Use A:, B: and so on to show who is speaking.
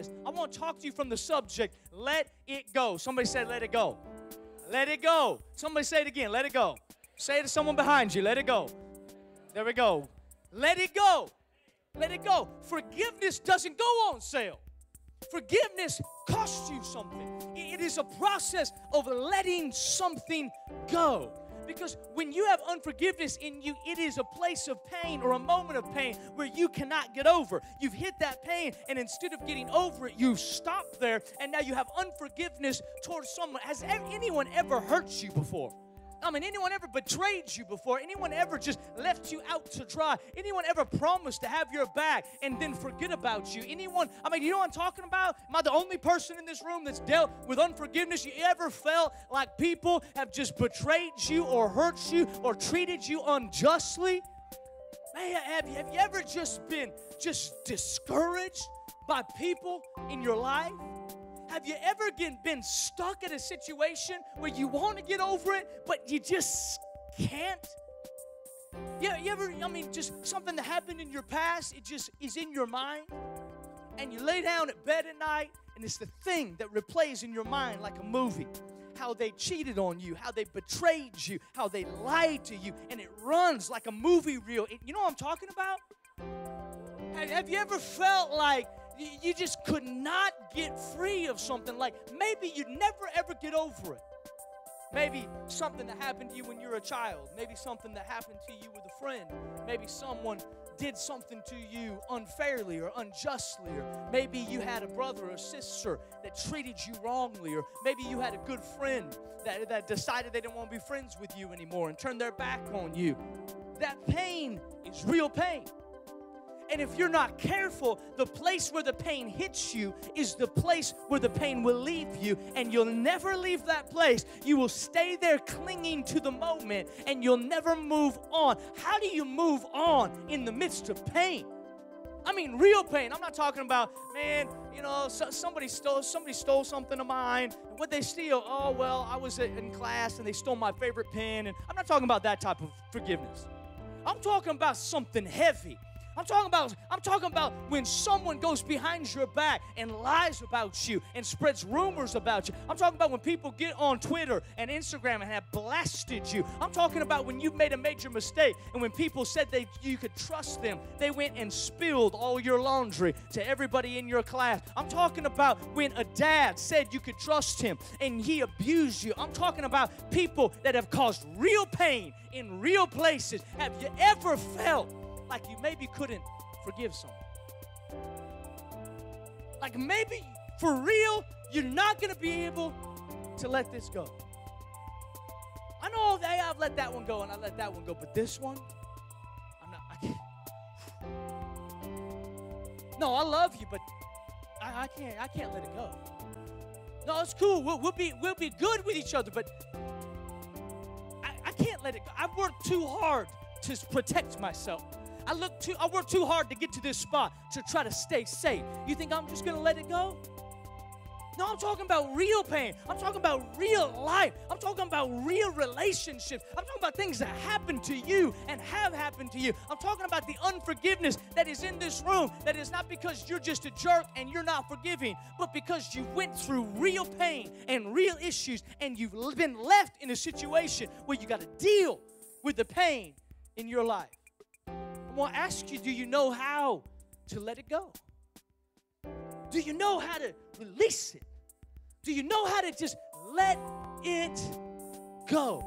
A: process. I want to talk to you from the subject, let it go. Somebody said, let it go. Let it go. Somebody say it again, let it go. Say it to someone behind you, let it go. There we go. Let it go. Let it go. Forgiveness doesn't go on sale. Forgiveness costs you something. It is a process of letting something go. Because when you have unforgiveness in you, it is a place of pain or a moment of pain where you cannot get over. You've hit that pain, and instead of getting over it, you've stopped there, and now you have unforgiveness towards someone. Has anyone ever hurt you before? I mean, anyone ever betrayed you before? Anyone ever just left you out to dry? Anyone ever promised to have your back and then forget about you? Anyone, I mean, you know what I'm talking about? Am I the only person in this room that's dealt with unforgiveness? You ever felt like people have just betrayed you or hurt you or treated you unjustly? Man, have you ever just been discouraged by people in your life? Have you ever been stuck in a situation where you want to get over it, but you just can't? You ever, I mean, just something that happened in your past, it just is in your mind, and you lay down at bed at night, and it's the thing that replays in your mind like a movie. How they cheated on you, how they betrayed you, how they lied to you, and it runs like a movie reel. You know what I'm talking about? Have you ever felt like you just could not get free of something? Like maybe you'd never ever get over it. Maybe something that happened to you when you were a child. Maybe something that happened to you with a friend. Maybe someone did something to you unfairly or unjustly. Or maybe you had a brother or sister that treated you wrongly. Or maybe you had a good friend that decided they didn't want to be friends with you anymore and turned their back on you. That pain is real pain. And if you're not careful, the place where the pain hits you is the place where the pain will leave you, and you'll never leave that place. You will stay there clinging to the moment, and you'll never move on. How do you move on in the midst of pain? I mean, real pain. I'm not talking about, man, you know, somebody stole something of mine. What'd they steal? Oh, well, I was in class, and they stole my favorite pen. And I'm not talking about that type of forgiveness. I'm talking about something heavy. I'm talking about when someone goes behind your back and lies about you and spreads rumors about you. I'm talking about when people get on Twitter and Instagram and have blasted you. I'm talking about when you've made a major mistake and when people said you could trust them, they went and spilled all your laundry to everybody in your class. I'm talking about when a dad said you could trust him and he abused you. I'm talking about people that have caused real pain in real places. Have you ever felt like you maybe couldn't forgive someone? Like maybe for real, you're not going to be able to let this go. I know that I've let that one go and I let that one go, but this one, I can't. No, I love you, but I can't let it go. No, it's cool. We'll be good with each other, but I can't let it go. I've worked too hard to protect myself. I work too hard to get to this spot to try to stay safe. You think I'm just going to let it go? No, I'm talking about real pain. I'm talking about real life. I'm talking about real relationships. I'm talking about things that happen to you and have happened to you. I'm talking about the unforgiveness that is in this room, that is not because you're just a jerk and you're not forgiving, but because you went through real pain and real issues and you've been left in a situation where you got to deal with the pain in your life. I want to ask you, do you know how to let it go? Do you know how to release it? Do you know how to just let it go?